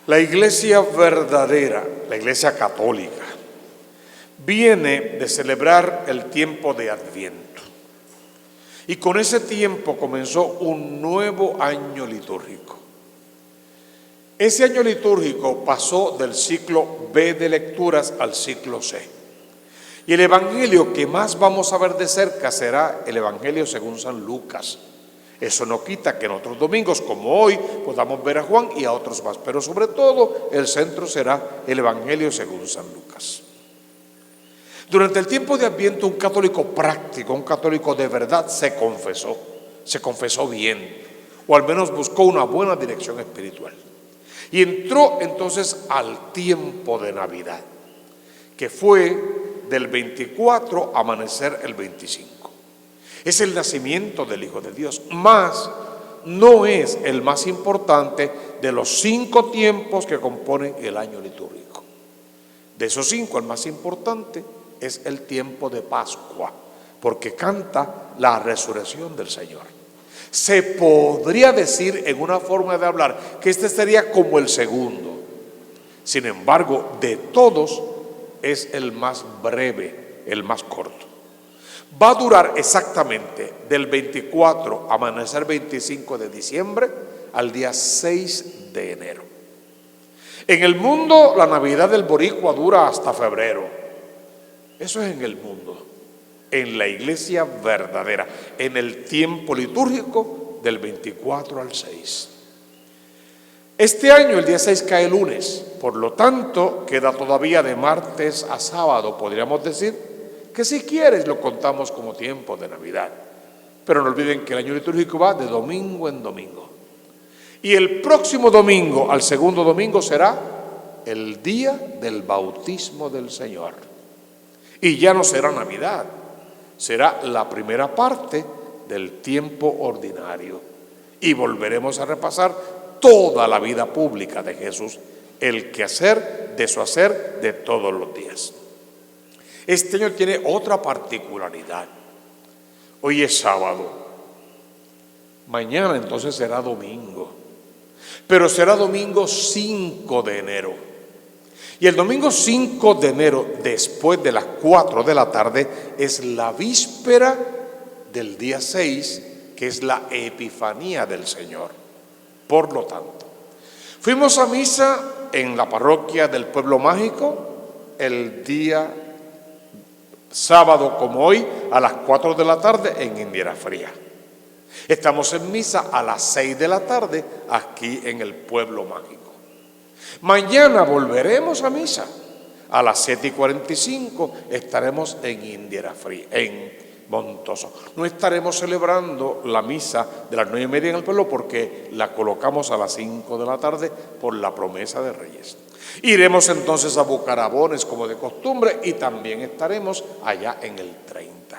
La iglesia verdadera, la iglesia católica, viene de celebrar el tiempo de Adviento. Y con ese tiempo comenzó un nuevo año litúrgico. Ese año litúrgico pasó del ciclo B de lecturas al ciclo C. Y el evangelio que más vamos a ver de cerca será el evangelio según San Lucas. Eso no quita que en otros domingos, como hoy, podamos ver a Juan y a otros más. Pero sobre todo, el centro será el evangelio según San Lucas. Durante el tiempo de Adviento, un católico práctico, un católico de verdad, se confesó bien, o al menos buscó una buena dirección espiritual. Y entró entonces al tiempo de Navidad, que fue del 24 a amanecer el 25. Es el nacimiento del Hijo de Dios, mas no es el más importante de los 5 tiempos que componen el año litúrgico. De esos 5, el más importante es el tiempo de Pascua, porque canta la resurrección del Señor. Se podría decir en una forma de hablar que este sería como el segundo. Sin embargo, de todos es el más breve, el más corto. Va a durar exactamente del 24 a amanecer 25 de diciembre al día 6 de enero. En el mundo, la Navidad del boricua dura hasta febrero. Eso es en el mundo. En la iglesia verdadera, en el tiempo litúrgico del 24 al 6. Este año el día 6 cae lunes, por lo tanto queda todavía de martes a sábado, podríamos decir que si quieres lo contamos como tiempo de Navidad. Pero no olviden que el año litúrgico va de domingo en domingo. Y el próximo domingo, al segundo domingo, será el día del bautismo del Señor. Y ya no será Navidad, será la primera parte del tiempo ordinario. Y volveremos a repasar toda la vida pública de Jesús, el quehacer de su hacer de todos los días. Este año tiene otra particularidad. Hoy es sábado, mañana entonces será domingo, pero será domingo 5 de enero. Y el domingo 5 de enero, después de las 4 de la tarde, es la víspera del día 6, que es la Epifanía del Señor. Por lo tanto, fuimos a misa en la parroquia del Pueblo Mágico el día sábado como hoy a las 4 de la tarde en Indiera Fría. Estamos en misa a las 6 de la tarde aquí en el Pueblo Mágico. Mañana volveremos a misa a las 7:45, estaremos en Indiera Fría, en Montoso. No estaremos celebrando la misa de las 9:30 en el pueblo porque la colocamos a las 5 de la tarde por la promesa de Reyes. Iremos entonces a Bucarabones como de costumbre y también estaremos allá en el 30.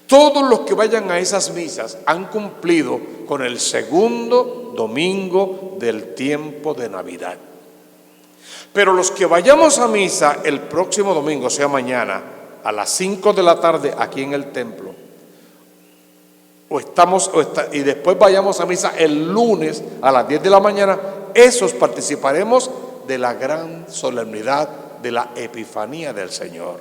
Todos los que vayan a esas misas han cumplido con el segundo domingo del tiempo de Navidad. Pero los que vayamos a misa el próximo domingo, o sea mañana, a las 5 de la tarde aquí en el templo, y después vayamos a misa el lunes a las 10 de la mañana, esos participaremos de la gran solemnidad de la Epifanía del Señor.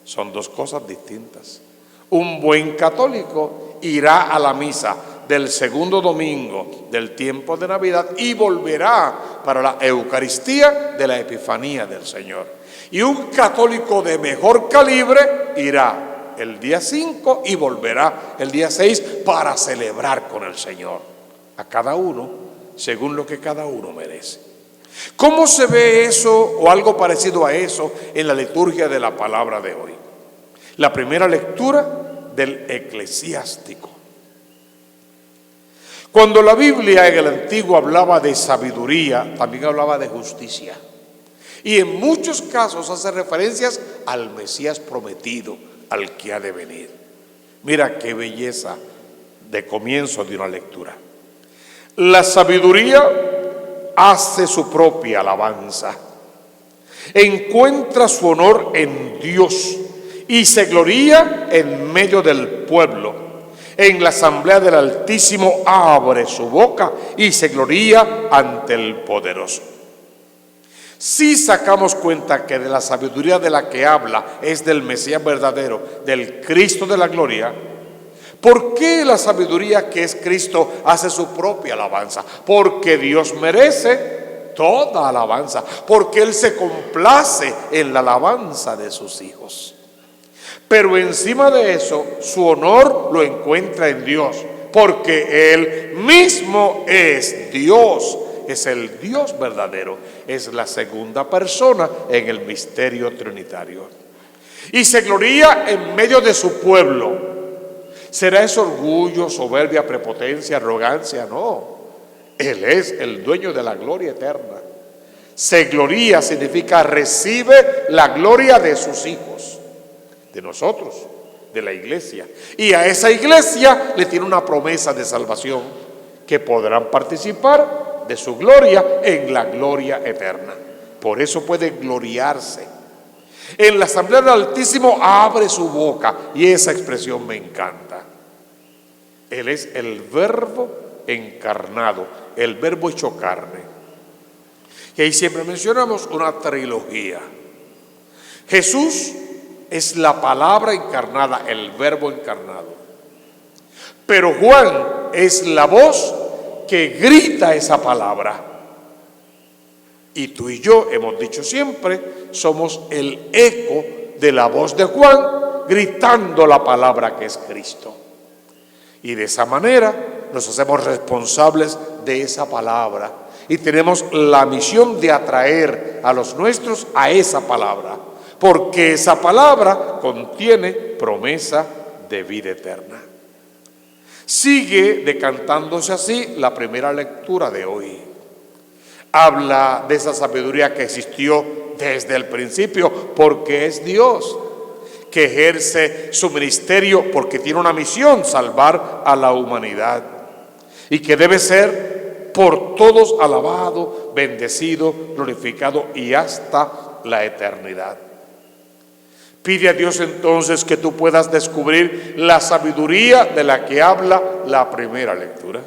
Son dos cosas distintas. Un buen católico irá a la misa del segundo domingo del tiempo de Navidad y volverá para la Eucaristía de la Epifanía del Señor. Y un católico de mejor calibre irá el día 5 y volverá el día 6 para celebrar con el Señor. A cada uno, según lo que cada uno merece. ¿Cómo se ve eso o algo parecido a eso en la liturgia de la palabra de hoy? La primera lectura del Eclesiástico. Cuando la Biblia en el Antiguo hablaba de sabiduría, también hablaba de justicia. Y en muchos casos hace referencias al Mesías prometido, al que ha de venir. Mira qué belleza de comienzo de una lectura. La sabiduría hace su propia alabanza, encuentra su honor en Dios y se gloría en medio del pueblo. En la asamblea del Altísimo abre su boca y se gloría ante el Poderoso. Si sacamos cuenta que de la sabiduría de la que habla es del Mesías verdadero, del Cristo de la gloria, ¿por qué la sabiduría que es Cristo hace su propia alabanza? Porque Dios merece toda alabanza, porque Él se complace en la alabanza de sus hijos. Pero encima de eso, su honor lo encuentra en Dios, porque Él mismo es Dios, es el Dios verdadero, es la segunda persona en el misterio trinitario. Y se gloría en medio de su pueblo. ¿Será eso orgullo, soberbia, prepotencia, arrogancia? No. Él es el dueño de la gloria eterna. Se gloría significa recibe la gloria de sus hijos, de nosotros, de la iglesia. Y a esa iglesia le tiene una promesa de salvación, que podrán participar de su gloria en la gloria eterna. Por eso puede gloriarse. En la asamblea del Altísimo abre su boca, y esa expresión me encanta. Él es el Verbo encarnado, el Verbo hecho carne. Y ahí siempre mencionamos una trilogía. Jesús es la palabra encarnada, el Verbo encarnado. Pero Juan es la voz que grita esa palabra. Y tú y yo hemos dicho siempre, somos el eco de la voz de Juan gritando la palabra que es Cristo. Y de esa manera nos hacemos responsables de esa palabra y tenemos la misión de atraer a los nuestros a esa palabra, porque esa palabra contiene promesa de vida eterna. Sigue decantándose así la primera lectura de hoy. Habla de esa sabiduría que existió desde el principio, porque es Dios, que ejerce su ministerio porque tiene una misión: salvar a la humanidad, y que debe ser por todos alabado, bendecido, glorificado y hasta la eternidad. Pide a Dios entonces que tú puedas descubrir la sabiduría de la que habla la primera lectura,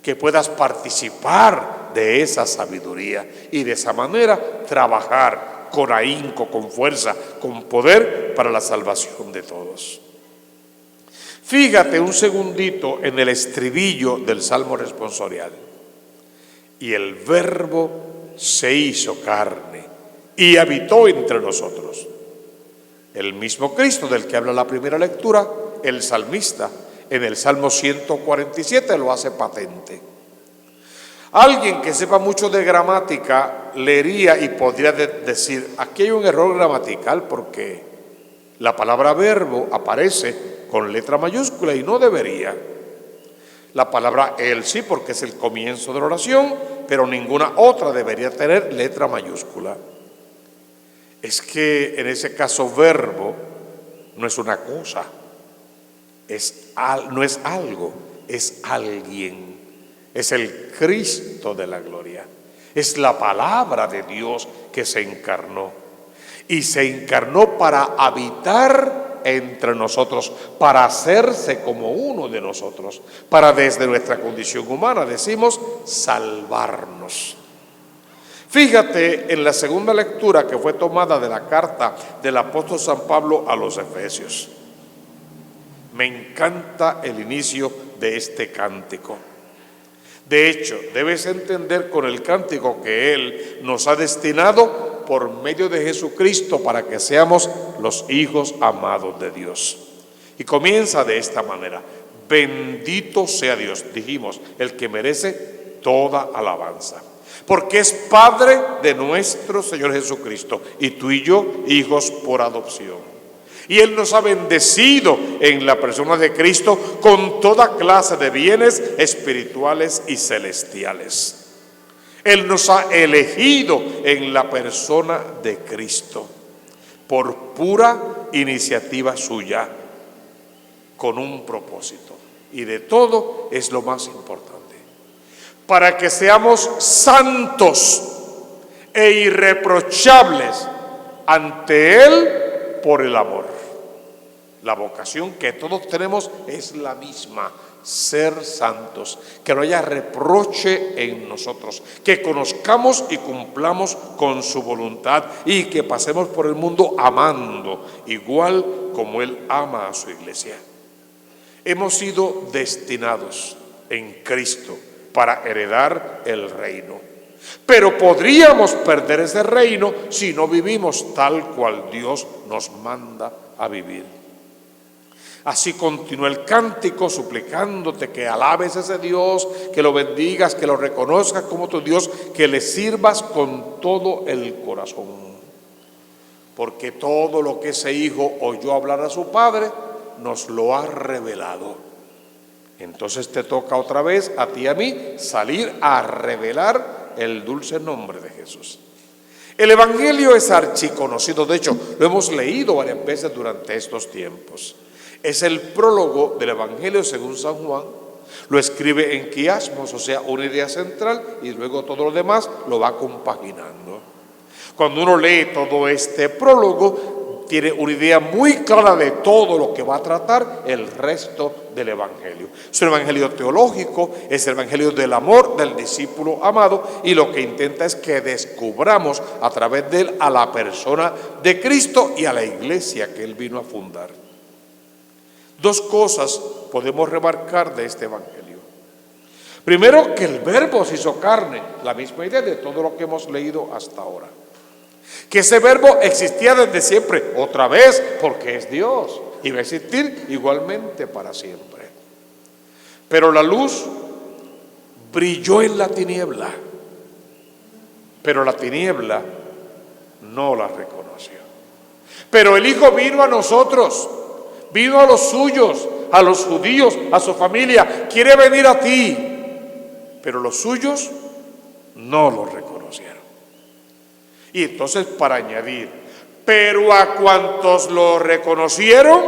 que puedas participar de esa sabiduría y de esa manera trabajar con ahínco, con fuerza, con poder para la salvación de todos. Fíjate un segundito en el estribillo del Salmo responsorial. Y el Verbo se hizo carne y habitó entre nosotros. El mismo Cristo del que habla la primera lectura, el salmista, en el Salmo 147 lo hace patente. Alguien que sepa mucho de gramática leería y podría decir, aquí hay un error gramatical porque la palabra verbo aparece con letra mayúscula y no debería. La palabra él sí, porque es el comienzo de la oración, pero ninguna otra debería tener letra mayúscula. Es que en ese caso verbo no es una cosa, no es algo, es alguien, es el Cristo de la gloria, es la palabra de Dios que se encarnó, y se encarnó para habitar entre nosotros, para hacerse como uno de nosotros, para desde nuestra condición humana, decimos, salvarnos. Fíjate en la segunda lectura que fue tomada de la carta del apóstol San Pablo a los Efesios. Me encanta el inicio de este cántico. De hecho, debes entender con el cántico que Él nos ha destinado por medio de Jesucristo para que seamos los hijos amados de Dios. Y comienza de esta manera: bendito sea Dios, dijimos, el que merece toda alabanza, porque es Padre de nuestro Señor Jesucristo, y tú y yo, hijos por adopción. Y Él nos ha bendecido en la persona de Cristo con toda clase de bienes espirituales y celestiales. Él nos ha elegido en la persona de Cristo por pura iniciativa suya, con un propósito. Y de todo es lo más importante: para que seamos santos e irreprochables ante Él por el amor. La vocación que todos tenemos es la misma: ser santos, que no haya reproche en nosotros, que conozcamos y cumplamos con su voluntad y que pasemos por el mundo amando, igual como Él ama a su iglesia. Hemos sido destinados en Cristo para heredar el reino, pero podríamos perder ese reino si no vivimos tal cual Dios nos manda a vivir. Así continúa el cántico suplicándote que alabes a ese Dios, que lo bendigas, que lo reconozcas como tu Dios, que le sirvas con todo el corazón. Porque todo lo que ese hijo oyó hablar a su padre, nos lo ha revelado. Entonces te toca otra vez, a ti y a mí, salir a revelar el dulce nombre de Jesús. El Evangelio es archiconocido, de hecho, lo hemos leído varias veces durante estos tiempos. Es el prólogo del Evangelio según San Juan. Lo escribe en quiasmos, o sea, una idea central, y luego todo lo demás lo va compaginando. Cuando uno lee todo este prólogo, tiene una idea muy clara de todo lo que va a tratar el resto del Evangelio. Es un Evangelio teológico, es el Evangelio del amor del discípulo amado, y lo que intenta es que descubramos a través de él a la persona de Cristo y a la iglesia que él vino a fundar. Dos cosas podemos remarcar de este Evangelio. Primero, que el Verbo se hizo carne, la misma idea de todo lo que hemos leído hasta ahora. Que ese Verbo existía desde siempre, otra vez, porque es Dios, y va a existir igualmente para siempre. Pero la luz brilló en la tiniebla, pero la tiniebla no la reconoció. Pero el Hijo vino a nosotros, vino a los suyos, a los judíos, a su familia, quiere venir a ti, pero los suyos no lo reconocieron. Y entonces, para añadir, pero a cuantos lo reconocieron,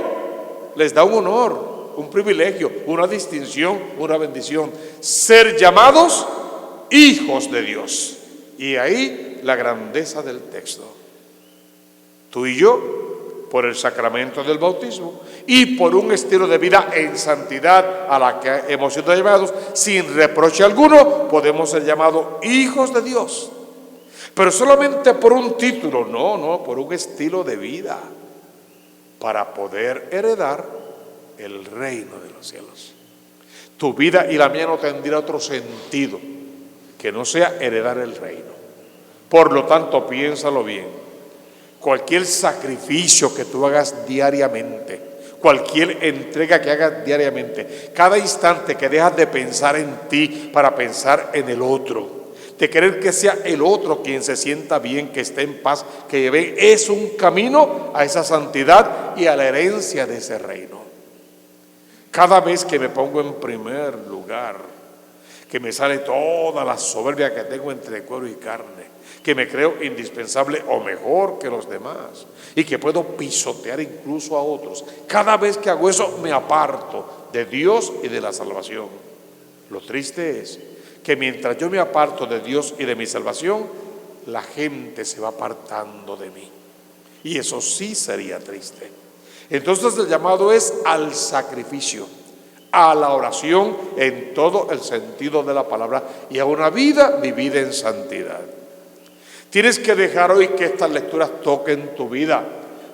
les da un honor, un privilegio, una distinción, una bendición, ser llamados hijos de Dios. Y ahí la grandeza del texto. Tú y yo, por el sacramento del bautismo y por un estilo de vida en santidad a la que hemos sido llamados, sin reproche alguno, podemos ser llamados hijos de Dios. Pero solamente por un título, no, por un estilo de vida, para poder heredar el reino de los cielos. Tu vida y la mía no tendría otro sentido que no sea heredar el reino. Por lo tanto, piénsalo bien. Cualquier sacrificio que tú hagas diariamente, cualquier entrega que hagas diariamente, cada instante que dejas de pensar en ti para pensar en el otro, de querer que sea el otro quien se sienta bien, que esté en paz, que lleve, es un camino a esa santidad y a la herencia de ese reino. Cada vez que me pongo en primer lugar, que me sale toda la soberbia que tengo entre cuero y carne, que me creo indispensable o mejor que los demás y que puedo pisotear incluso a otros. Cada vez que hago eso me aparto de Dios y de la salvación. Lo triste es que mientras yo me aparto de Dios y de mi salvación, la gente se va apartando de mí. Y eso sí sería triste. Entonces el llamado es al sacrificio, a la oración en todo el sentido de la palabra y a una vida vivida en santidad. Tienes que dejar hoy que estas lecturas toquen tu vida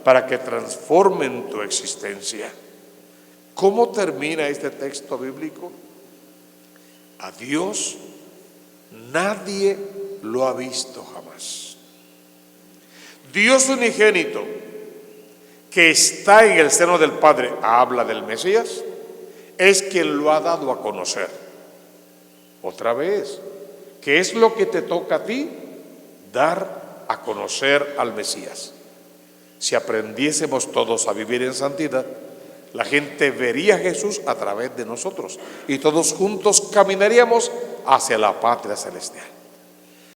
para que transformen tu existencia. ¿Cómo termina este texto bíblico? A Dios nadie lo ha visto jamás. Dios unigénito, que está en el seno del Padre, habla del Mesías, es quien lo ha dado a conocer. Otra vez, ¿qué es lo que te toca a ti? Dar a conocer al Mesías. Si aprendiésemos todos a vivir en santidad, la gente vería a Jesús a través de nosotros y todos juntos caminaríamos hacia la patria celestial.